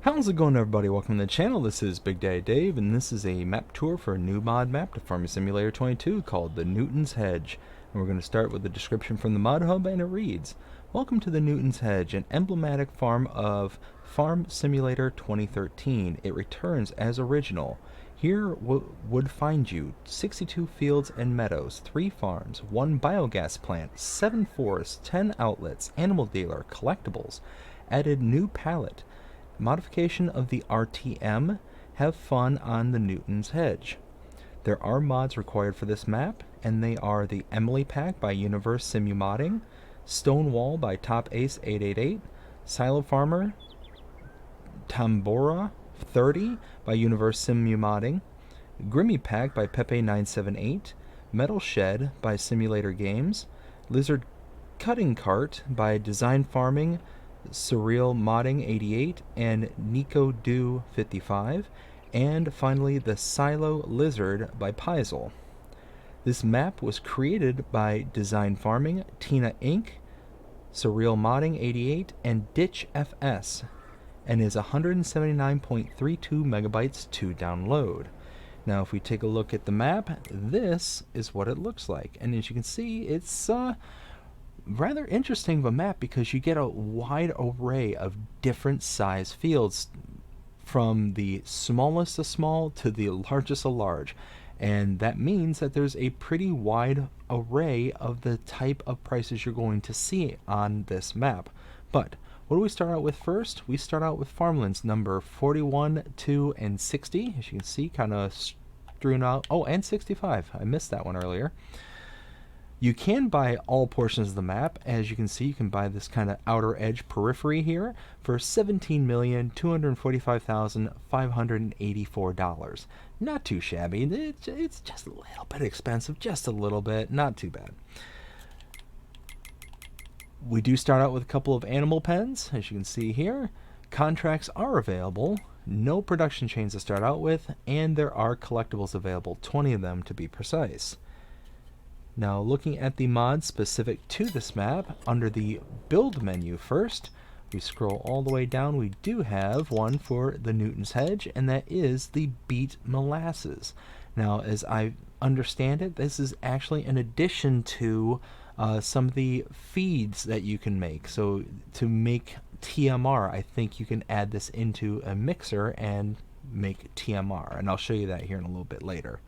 How's it going, everybody? Welcome to the channel. This is Big Daddy Dave, and this is a map tour for a new mod map to Farming Simulator 22 called the Nutons Hedge. And we're going to start with the description from the mod hub, and it reads, "Welcome to the Nutons Hedge, an emblematic farm of Farm Simulator 2013. It returns as original. Here would find you 62 fields and meadows, 3 farms, 1 biogas plant, 7 forests, 10 outlets, animal dealer, collectibles, added new palette, modification of the RTM, have fun on the Nutons Hedge." There are mods required for this map, and they are the Emily Pack by Universe Simu Modding, Stonewall by Top Ace 888, Silo Farmer Tambora 30 by Universe Simu Modding, Grimmy Pack by Pepe 978, Metal Shed by Simulator Games, Lizard Cutting Cart by Design Farming, Surreal Modding 88, and Nico Do 55, and finally the Silo Lizard by Paizel. This map was created by Design Farming, Tina Inc., Surreal Modding 88, and Ditch FS, and is 179.32 megabytes to download. Now if we take a look at the map, this is what it looks like, and as you can see, it's rather interesting of a map because you get a wide array of different size fields, from the smallest of small to the largest of large, and that means that there's a pretty wide array of the type of prices you're going to see on this map. But what do we start out with first? We start out with farmlands number 41, 2, and 60. As you can see, kind of strewn out. Oh, and 65. I missed that one earlier. You can buy all portions of the map. As you can see, you can buy this kind of outer edge periphery here for $17,245,584. Not too shabby. It's just a little bit expensive, just a little bit, not too bad. We do start out with a couple of animal pens, as you can see here. Contracts are available, no production chains to start out with, and there are collectibles available, 20 of them to be precise. Now looking at the mods specific to this map, under the build menu first, we scroll all the way down, we do have one for the Nutons Hedge, and that is the Beet Molasses. Now as I understand it, this is actually an addition to some of the feeds that you can make. So to make TMR, I think you can add this into a mixer and make TMR, and I'll show you that here in a little bit later.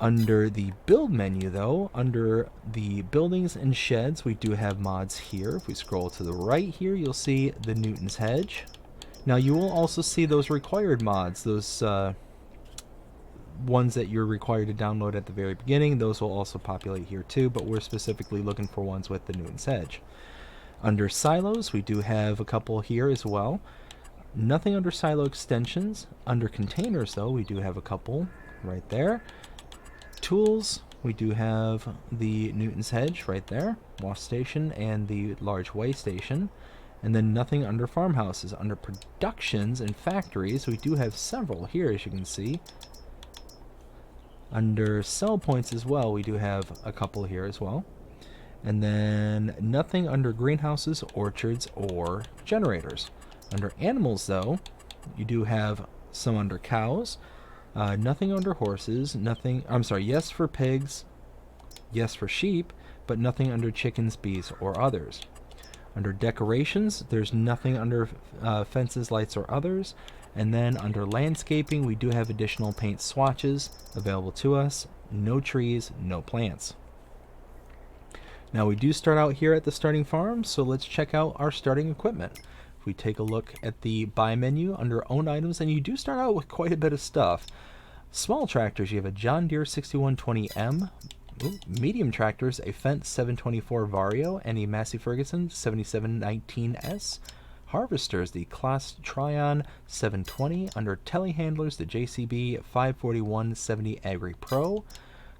Under the build menu though, under the buildings and sheds, we do have mods here. If we scroll to the right here, you'll see the Nutons Hedge. Now you will also see those required mods, those ones that you're required to download at the very beginning. Those will also populate here too, but we're specifically looking for ones with the Nutons Hedge. Under silos, we do have a couple here as well. Nothing under silo extensions. Under containers though, we do have a couple right there. Tools, we do have the Nutons Hedge right there, wash station, and the large weigh station. And then nothing under farmhouses. Under productions and factories, we do have several here, as you can see. Under sell points as well, we do have a couple here as well. And then nothing under greenhouses, orchards, or generators. Under animals though, you do have some under cows. Nothing under horses, yes for pigs, yes for sheep, but nothing under chickens, bees, or others. Under decorations, there's nothing under fences, lights, or others. And then under landscaping, we do have additional paint swatches available to us. No trees, no plants. Now we do start out here at the starting farm, so let's check out our starting equipment. If we take a look at the buy menu under own items, and you do start out with quite a bit of stuff. Small tractors, you have a John Deere 6120M. Medium tractors, a Fendt 724 Vario and a Massey Ferguson 7719S. Harvesters, the Claas Trion 720. Under telehandlers, the JCB 54170 Agri Pro.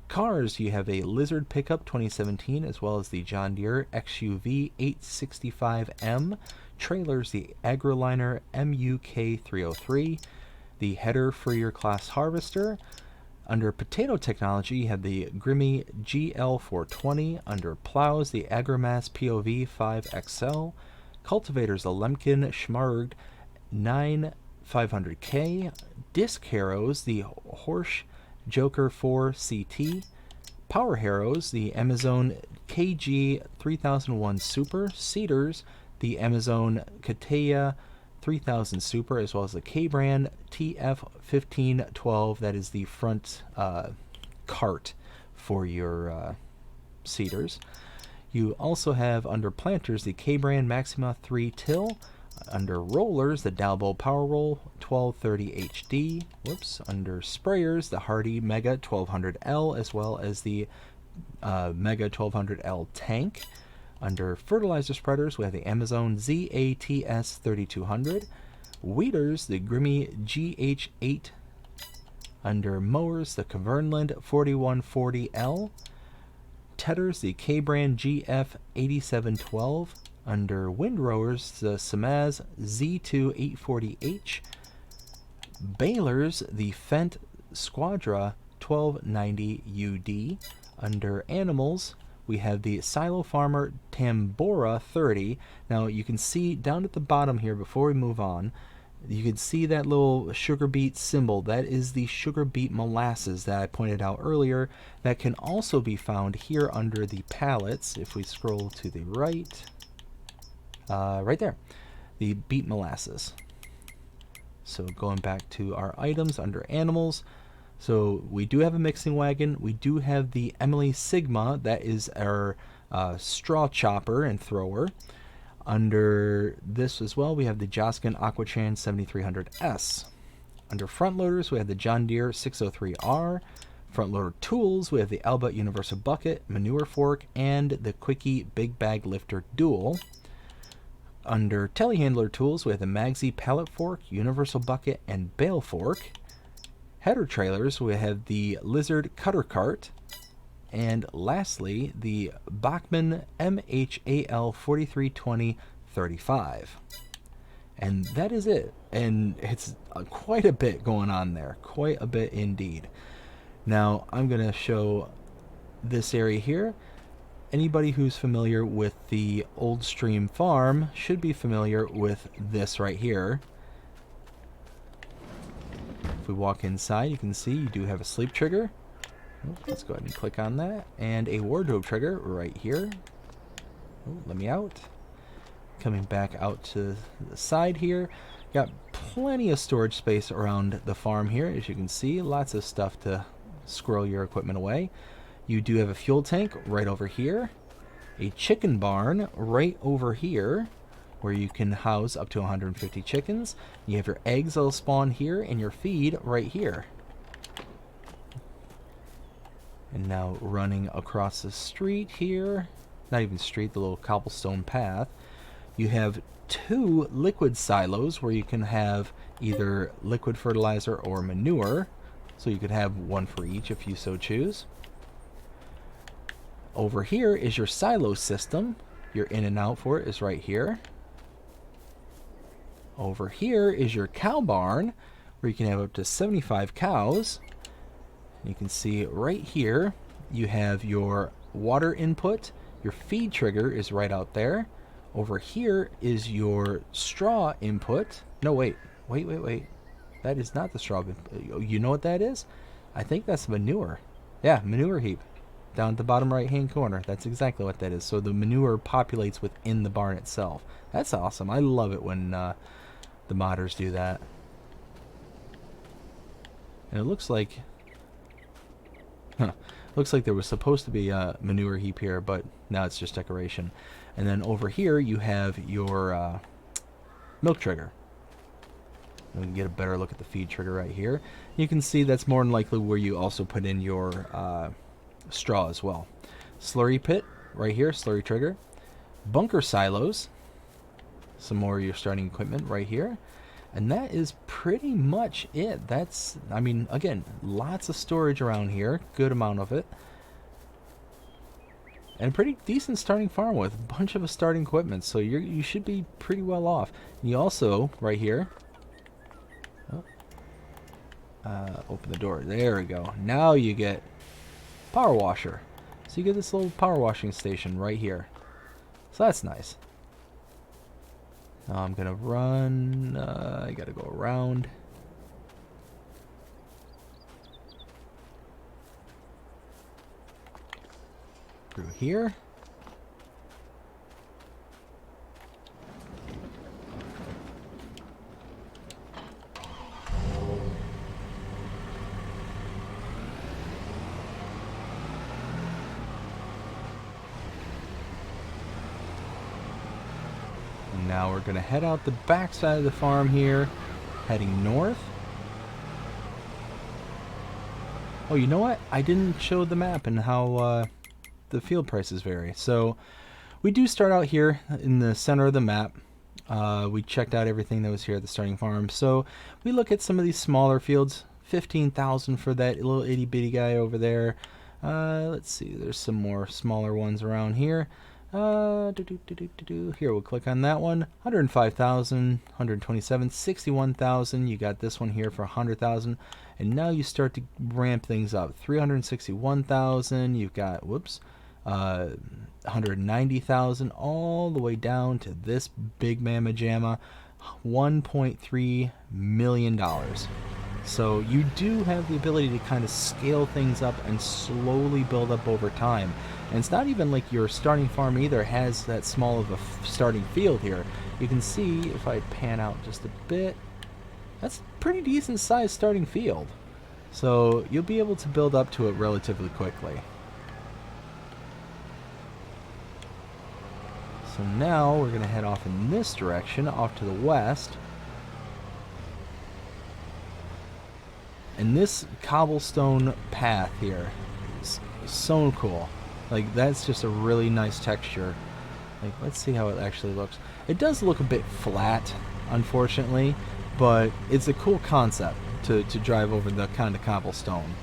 Cars, you have a Lizard Pickup 2017 as well as the John Deere XUV 865M. Trailers, the AgriLiner MUK 303. The header for your class harvester. Under potato technology, you have the Grimmy GL420. Under plows, the Agrimass POV 5XL. Cultivators, the Lemken Schmargd 9 500K. Disc Harrows, the Horsch Joker 4 CT. Power Harrows, the Amazon KG 3001 Super. Cedars, the Amazon Kateya 3000 Super, as well as the K-Brand TF1512. That is the front cart for your cedars. You also have under planters the K-Brand Maxima 3 Till. Under rollers, the Dalbo Power Roll 1230 HD. Whoops. Under sprayers, the Hardy Mega 1200L, as well as the Mega 1200L Tank. Under fertilizer spreaders, we have the Amazon ZATS 3200. Weeders, the Grimmy GH8. Under mowers, the Kavernland 4140L. Tedders, the K-Brand GF 8712. Under windrowers, the Samaz Z2 840H. Balers, the Fendt Squadra 1290 UD. Under animals, we have the Silo Farmer Tambora 30. Now you can see down at the bottom here, before we move on, you can see that little sugar beet symbol. That is the sugar beet molasses that I pointed out earlier. That can also be found here under the pallets. If we scroll to the right, right there, the beet molasses. So going back to our items under animals, so we do have a mixing wagon. We do have the Emily Sigma. That is our straw chopper and thrower. Under this as well, we have the Joskin Aquachan 7300S. Under front loaders, we have the John Deere 603R. Front loader tools, we have the Alba Universal Bucket, Manure Fork, and the Quickie Big Bag Lifter Dual. Under telehandler tools, we have the Magsy Pallet Fork, Universal Bucket, and Bale Fork. Header trailers, we have the Lizard Cutter Cart. And lastly, the Bachmann MHAL 4320-35. And that is it. And it's quite a bit going on there. Quite a bit indeed. Now, I'm going to show this area here. Anybody who's familiar with the Old Stream Farm should be familiar with this right here. If we walk inside, you can see you do have a sleep trigger. Let's go ahead and click on that. And a wardrobe trigger right here. Oh, let me out. Coming back out to the side here. Got plenty of storage space around the farm here, as you can see. Lots of stuff to squirrel your equipment away. You do have a fuel tank right over here. A chicken barn right over here, where you can house up to 150 chickens. You have your eggs that'll spawn here, and your feed right here. And now running across the street here, not even street, the little cobblestone path, you have 2 liquid silos where you can have either liquid fertilizer or manure. So you could have one for each if you so choose. Over here is your silo system. Your in and out for it is right here. Over here is your cow barn, where you can have up to 75 cows. You can see right here, you have your water input. Your feed trigger is right out there. Over here is your straw input. No, wait. That is not the straw. You know what that is? I think that's manure. Yeah, manure heap. Down at the bottom right-hand corner. That's exactly what that is. So the manure populates within the barn itself. That's awesome. I love it when the modders do that. And it looks like... looks like there was supposed to be a manure heap here, but now it's just decoration. And then over here you have your milk trigger. We can get a better look at the feed trigger right here. You can see that's more than likely where you also put in your straw as well. Slurry pit right here, slurry trigger. Bunker silos. Some more of your starting equipment right here. And that is pretty much it. That's, I mean, again, lots of storage around here. Good amount of it. And a pretty decent starting farm with a bunch of starting equipment. So you should be pretty well off. And you also, right here, open the door. There we go. Now you get power washer. So you get this little power washing station right here. So that's nice. Now I'm gonna run. I gotta go around. Through here. And now we're gonna head out the back side of the farm here, heading north. Oh, you know what? I didn't show the map and how the field prices vary. So we do start out here in the center of the map. We checked out everything that was here at the starting farm. So we look at some of these smaller fields. 15,000 for that little itty bitty guy over there. Let's see, there's some more smaller ones around here. Here, we'll click on that one. 105,000, 127, 61,000. You got this one here for 100,000. And now you start to ramp things up. 361,000. You've got, 190,000, all the way down to this big mamma jamma, $1.3 million. So you do have the ability to kind of scale things up and slowly build up over time. And it's not even like your starting farm either has that small of a starting field here. You can see, if I pan out just a bit, that's a pretty decent sized starting field. So you'll be able to build up to it relatively quickly. So now we're going to head off in this direction, off to the west. And this cobblestone path here is so cool. Like, that's just a really nice texture. Like, let's see how it actually looks. It does look a bit flat, unfortunately, but it's a cool concept to drive over the kind of cobblestone.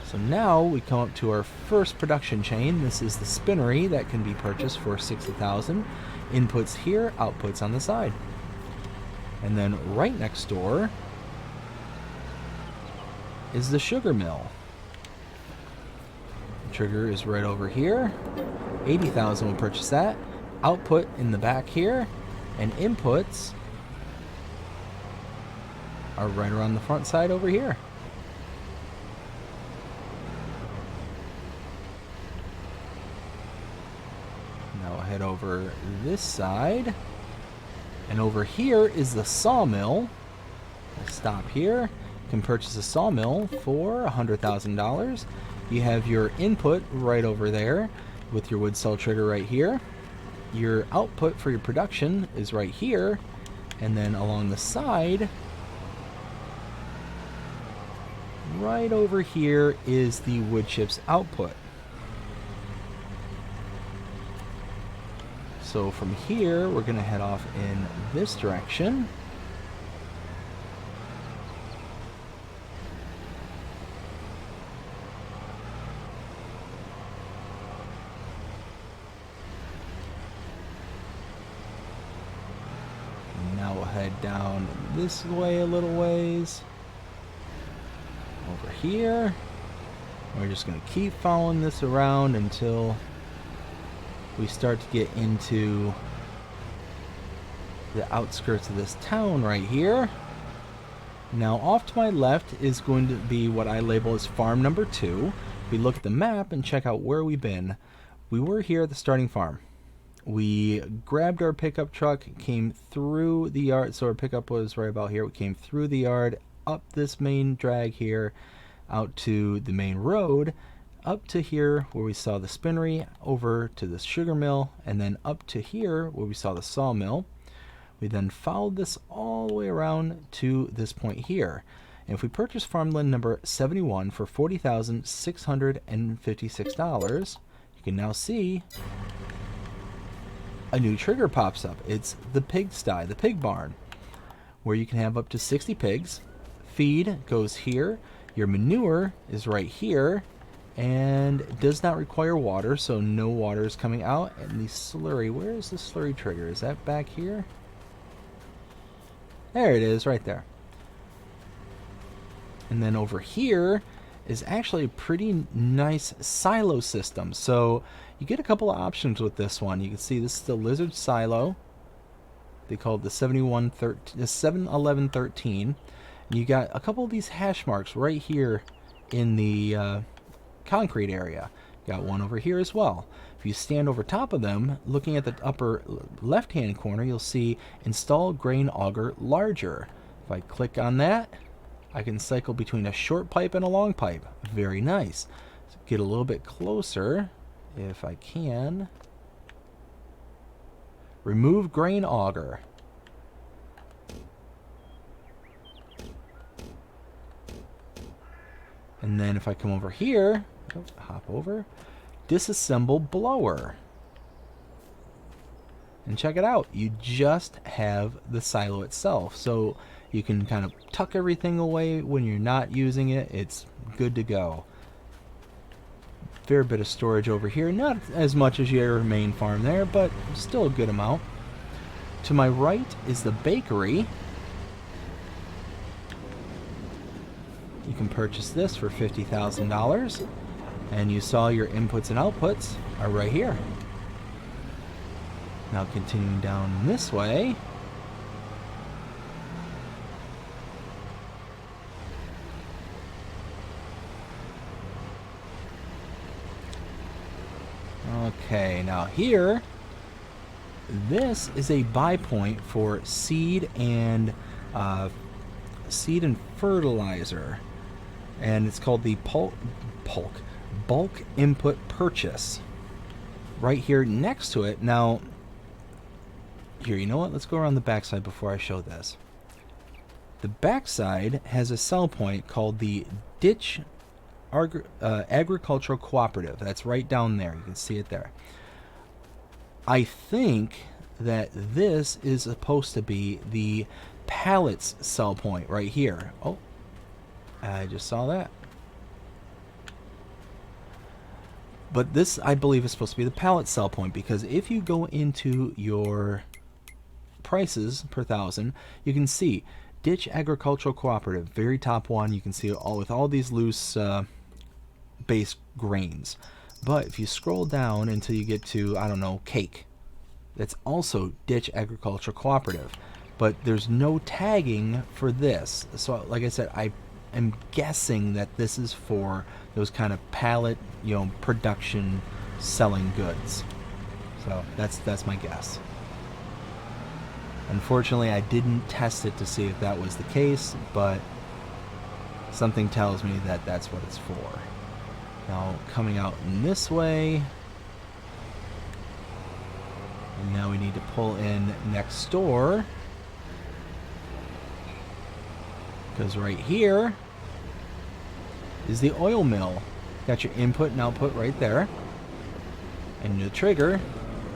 So now we come up to our first production chain. This is the spinnery that can be purchased for 60,000. Inputs here, outputs on the side. And then right next door is the sugar mill. The trigger is right over here. 80,000 will purchase that. Output in the back here, and inputs are right around the front side over here. Now we'll head over this side. And over here is the sawmill. We'll stop here. You can purchase a sawmill for $100,000. You have your input right over there with your wood saw trigger right here. Your output for your production is right here. And then along the side, right over here, is the wood chips output. So from here, we're going to head off in this direction. And now we'll head down this way a little ways. Over here. We're just going to keep following this around until we start to get into the outskirts of this town right here. Now off to my left is going to be what I label as farm number 2. We look at the map and check out where we've been. We were here at the starting farm. We grabbed our pickup truck, came through the yard, so our pickup was right about here. We came through the yard, up this main drag here, out to the main road, up to here where we saw the spinnery, over to the sugar mill, and then up to here where we saw the sawmill. We then followed this all the way around to this point here. And if we purchase farmland number 71 for $40,656, you can now see a new trigger pops up. It's the pigsty, the pig barn, where you can have up to 60 pigs. Feed goes here. Your manure is right here. And it does not require water, so no water is coming out. And the slurry, where is the slurry trigger? Is that back here? There it is, right there. And then over here is actually a pretty nice silo system. So you get a couple of options with this one. You can see this is the Lizard Silo. They call it the 71113. And you got a couple of these hash marks right here in the concrete area. You got one over here as well. If you stand over top of them, looking at the upper left-hand corner, you'll see Install Grain Auger Larger. If I click on that, I can cycle between a short pipe and a long pipe. Very nice. So get a little bit closer, if I can. Remove Grain Auger. And then if I come over here, hop over, disassemble blower. And check it out, you just have the silo itself. So you can kind of tuck everything away when you're not using it. It's good to go. Fair bit of storage over here. Not as much as your main farm there, but still a good amount. To my right is the bakery. You can purchase this for $50,000. And you saw your inputs and outputs are right here. Now continuing down this way. Okay, now here, this is a buy point for seed and fertilizer, and it's called the bulk input purchase. Right here next to it. Now, here, you know what? Let's go around the backside before I show this. The backside has a sell point called the Ditch Agricultural Cooperative. That's right down there. You can see it there. I think that this is supposed to be the pallets sell point right here. Oh, I just saw that. But this, I believe, is supposed to be the pallet sell point, because if you go into your prices per thousand, you can see Ditch Agricultural Cooperative, very top one. You can see it all with all these loose base grains. But if you scroll down until you get to, I don't know, cake, that's also Ditch Agricultural Cooperative. But there's no tagging for this. So like I said, I am guessing that this is for those kind of pallet, production selling goods. So that's my guess. Unfortunately, I didn't test it to see if that was the case, but something tells me that that's what it's for. Now, coming out in this way, and now we need to pull in next door, because right here is the oil mill. Got your input and output right there, and the trigger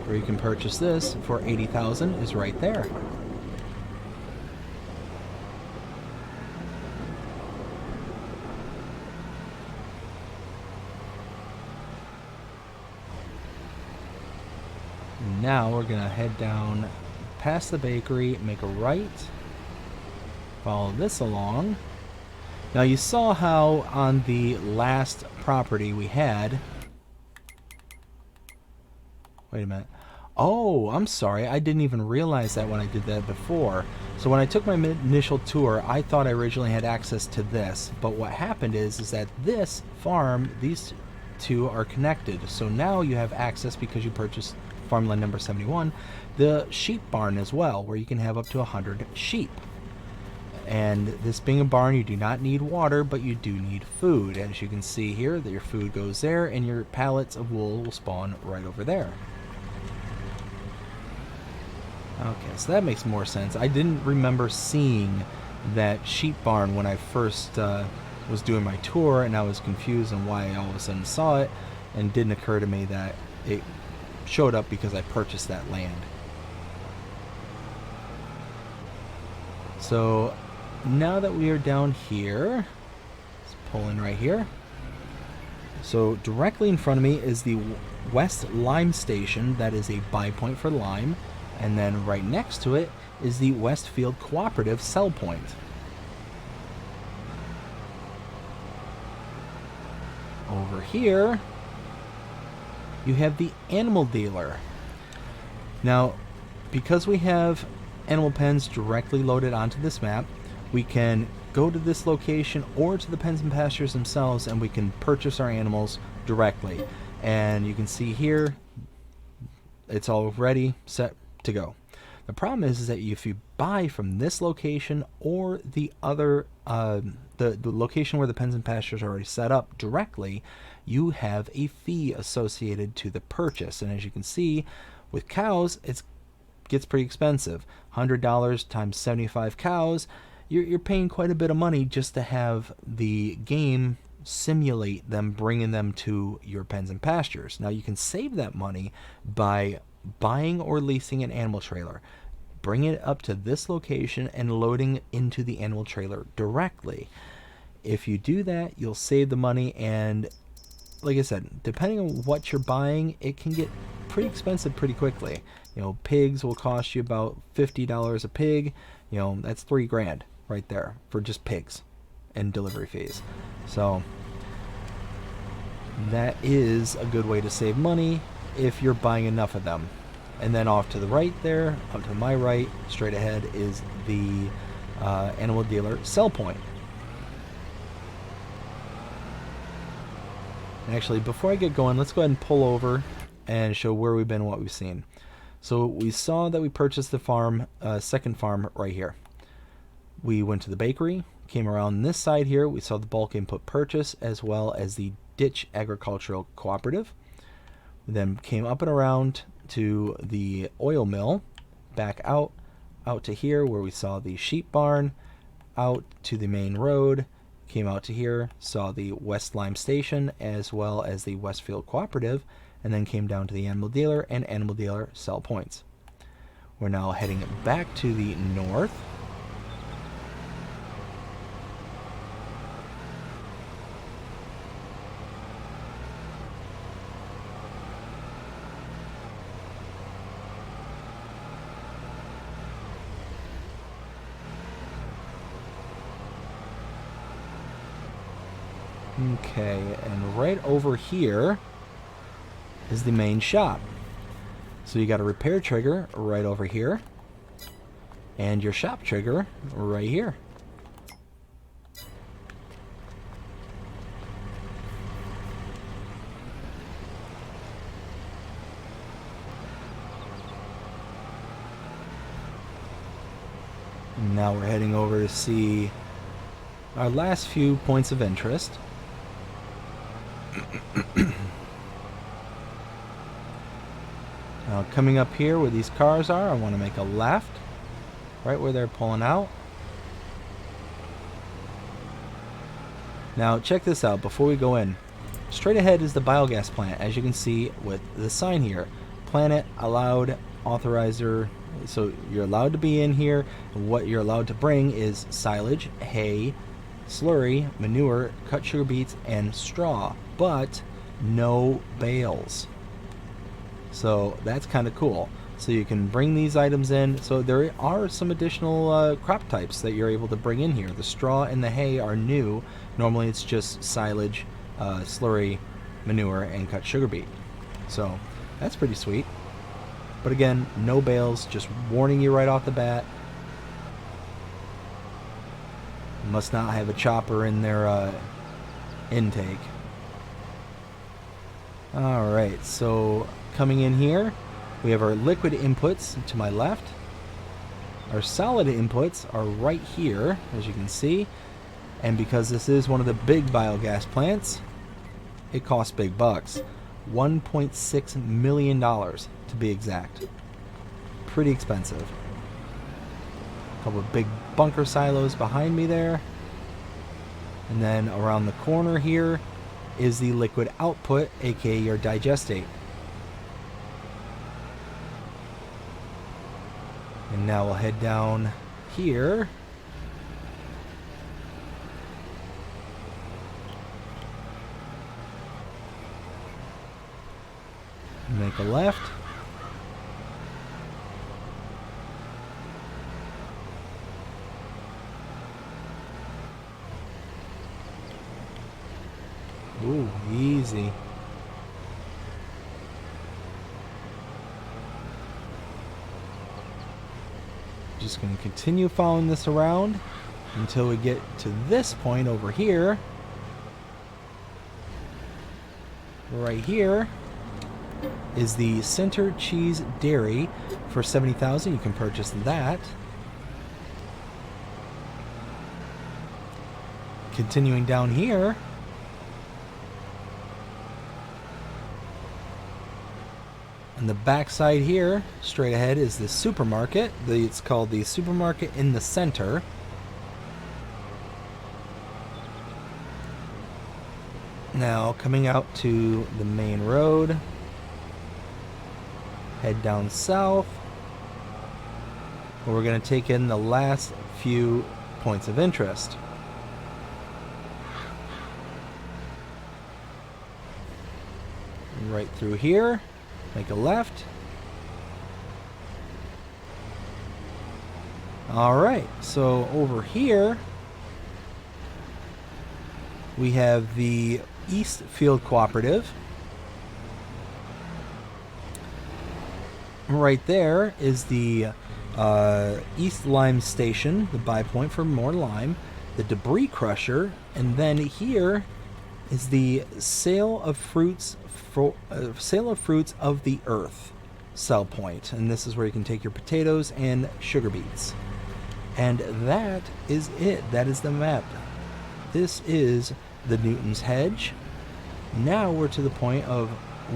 where you can purchase this for $80,000 is right there. Now we're gonna head down past the bakery, make a right, follow this along. Now you saw how on the last property we had, wait a minute, oh, I'm sorry, I didn't even realize that when I did that before. So when I took my initial tour, I thought I originally had access to this, but what happened is that this farm, these two are connected. So now you have access, because you purchased farmland number 71, the sheep barn as well, where you can have up to 100 sheep. And this being a barn, you do not need water, but you do need food. As you can see here, that your food goes there, and your pallets of wool will spawn right over there. Okay, so that makes more sense. I didn't remember seeing that sheep barn when I first was doing my tour, and I was confused on why I all of a sudden saw it, and it didn't occur to me that it showed up because I purchased that land. So now that we are down here, let's pull in right here. So directly in front of me is the West Lime Station. That is a buy point for lime. And then right next to it is the Westfield Cooperative sell point. Over here, you have the animal dealer. Now, because we have animal pens directly loaded onto this map, we can go to this location or to the pens and pastures themselves, and we can purchase our animals directly. And you can see here, it's all ready, set to go. The problem is that if you buy from this location or the other, the location where the pens and pastures are already set up directly, you have a fee associated to the purchase. And as you can see, with cows, it gets pretty expensive. $100 times 75 cows, you're paying quite a bit of money just to have the game simulate them bringing them to your pens and pastures. Now you can save that money by buying or leasing an animal trailer, bringing it up to this location and loading into the animal trailer directly. If you do that, you'll save the money, and like I said, depending on what you're buying, it can get pretty expensive pretty quickly. You know, pigs will cost you about $50 a pig. You know, that's $3 grand right there for just pigs and delivery fees. So that is a good way to save money if you're buying enough of them. And then off to the right there, up to my right, straight ahead, is the animal dealer sell point. Actually, before I get going, let's go ahead and pull over and show where we've been and what we've seen. So we saw that we purchased the farm, second farm right here. We went to the bakery, came around this side here, we saw the bulk input purchase as well as the Ditch Agricultural Cooperative. We then came up and around to the oil mill, back out to here where we saw the sheep barn, out to the main road, came out to here, saw the West Lime Station as well as the Westfield Cooperative, and then came down to the animal dealer and animal dealer sell points. We're now heading back to the north. Okay, and right over here is the main shop. So you got a repair trigger right over here, and your shop trigger right here. Now we're heading over to see our last few points of interest. Now coming up here where these cars are, I want to make a left, right where they're pulling out. Now check this out before we go in. Straight ahead is the biogas plant, as you can see with the sign here. Planet allowed authorizer, so you're allowed to be in here. What you're allowed to bring is silage, hay, slurry, manure, cut sugar beets, and straw, but no bales. So that's kind of cool. So you can bring these items in. So there are some additional crop types that you're able to bring in here. The straw and the hay are new. Normally it's just silage, slurry, manure, and cut sugar beet. So that's pretty sweet. But again, no bales, just warning you right off the bat. Must not have a chopper in their intake. Alright, so coming in here, we have our liquid inputs to my left. Our solid inputs are right here, as you can see. And because this is one of the big biogas plants, it costs big bucks. $1.6 million to be exact. Pretty expensive. A couple of big bunker silos behind me there. And then around the corner here is the liquid output, aka your digestate. And now we'll head down here. Make a left. Ooh, easy. Just going to continue following this around until we get to this point over here. Right here is the Center Cheese Dairy for 70,000. You can purchase that. Continuing down here, on the back side here, straight ahead, is the supermarket. It's called the Supermarket in the Center. Now, coming out to the main road, head down south, where we're going to take in the last few points of interest. Right through here, make a left. Alright, so over here, we have the East Field Cooperative. Right there is the East Lime Station, the buy point for more lime, the Debris Crusher, and then here is the Sale of Fruits of the Earth sell point, and this is where you can take your potatoes and sugar beets. And that is it. That is the map. This is the Nutons Hedge. Now we're to the point of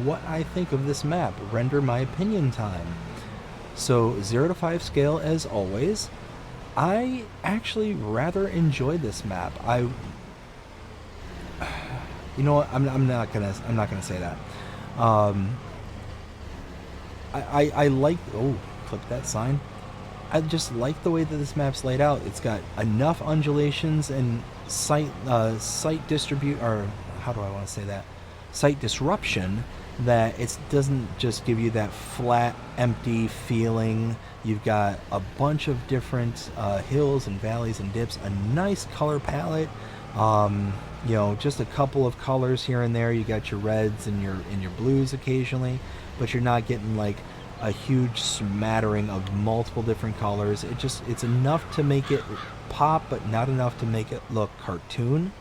what I think of this map. Render my opinion time. So 0 to 5 scale as always. I actually rather enjoy this map. You know what? I'm not gonna say that. I like. Oh, click that sign. I just like the way that this map's laid out. It's got enough undulations and site distribute, or how do I want to say that? Site disruption, that it doesn't just give you that flat, empty feeling. You've got a bunch of different hills and valleys and dips, a nice color palette. You know, just a couple of colors here and there. You got your reds and your blues occasionally, but you're not getting like a huge smattering of multiple different colors. It's enough to make it pop, but not enough to make it look cartoon.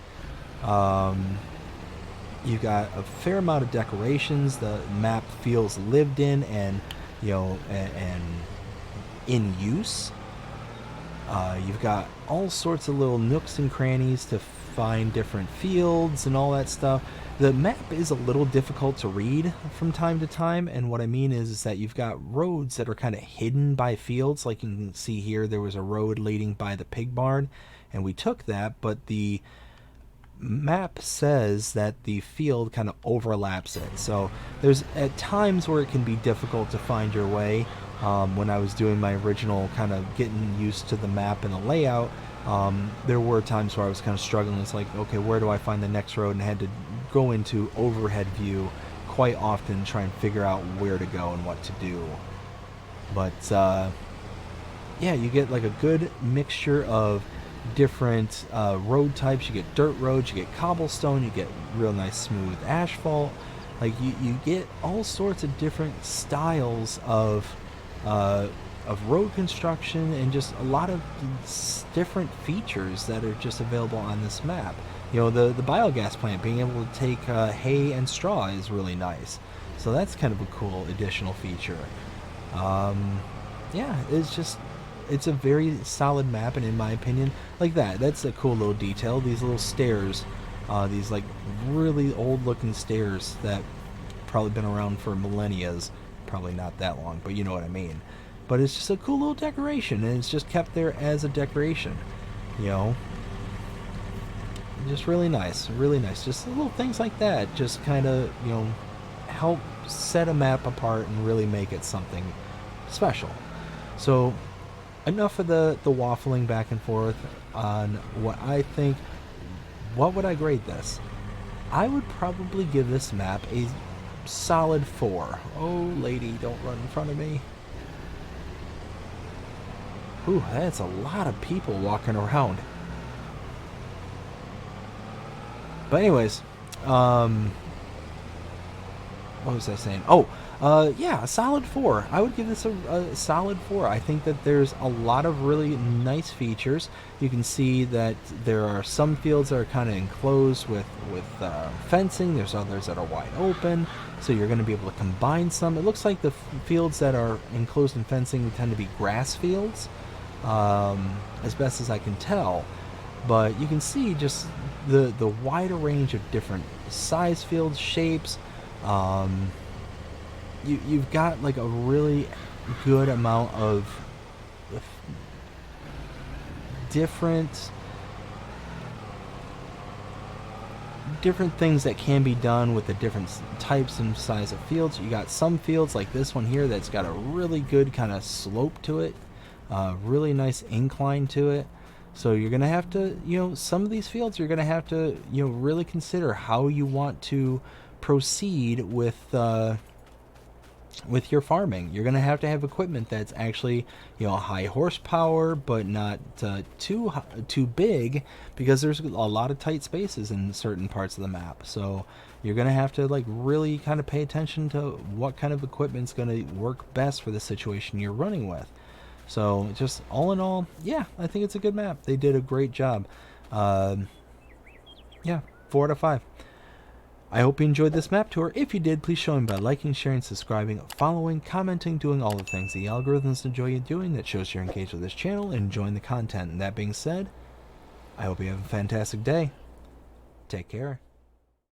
You got a fair amount of decorations. The map feels lived in and, you know, and in use. You've got all sorts of little nooks and crannies to find different fields and all that stuff. The map is a little difficult to read from time to time, and what I mean is that you've got roads that are kind of hidden by fields. Like you can see here, there was a road leading by the pig barn, and we took that, but the map says that the field kind of overlaps it. So there's at times where it can be difficult to find your way. When I was doing my original kind of getting used to the map and the layout, there were times where I was kind of struggling. It's like, okay, where do I find the next road? And I had to go into overhead view quite often, try and figure out where to go and what to do. But yeah, you get like a good mixture of different road types. You get dirt roads, you get cobblestone, you get real nice smooth asphalt. Like you get all sorts of different styles of road construction, and just a lot of different features that are just available on this map. You know, the biogas plant, being able to take hay and straw is really nice. So that's kind of a cool additional feature. Yeah, it's a very solid map, and in my opinion, like that's a cool little detail. These little stairs, these like really old looking stairs that probably been around for millennias. Probably not that long, but you know what I mean. But it's just a cool little decoration, and it's just kept there as a decoration, you know. Just really nice, really nice. Just little things like that just kind of, you know, help set a map apart and really make it something special. So enough of the waffling back and forth on what I think. What would I grade this? I would probably give this map a solid 4. Oh, lady, don't run in front of me. Ooh, that's a lot of people walking around. But anyways, What was I saying? Oh, yeah, a solid 4. I would give this a solid 4. I think that there's a lot of really nice features. You can see that there are some fields that are kind of enclosed with fencing. There's others that are wide open, so you're going to be able to combine some. It looks like the fields that are enclosed in fencing tend to be grass fields, as best as I can tell. But you can see just the wider range of different size fields, shapes. You've got like a really good amount of different things that can be done with the different types and size of fields. You got some fields like this one here that's got a really good kind of slope to it, really nice incline to it. So you're going to have to, some of these fields you're going to have to, really consider how you want to proceed with your farming. You're going to have equipment that's actually, high horsepower, but not too big, because there's a lot of tight spaces in certain parts of the map. So you're going to have to like really kind of pay attention to what kind of equipment's going to work best for the situation you're running with. So just all in all, yeah, I think it's a good map. They did a great job. Yeah, 4 out of 5. I hope you enjoyed this map tour. If you did, please show me by liking, sharing, subscribing, following, commenting, doing all the things the algorithms enjoy you doing. That shows you're engaged with this channel and enjoying the content. And that being said, I hope you have a fantastic day. Take care.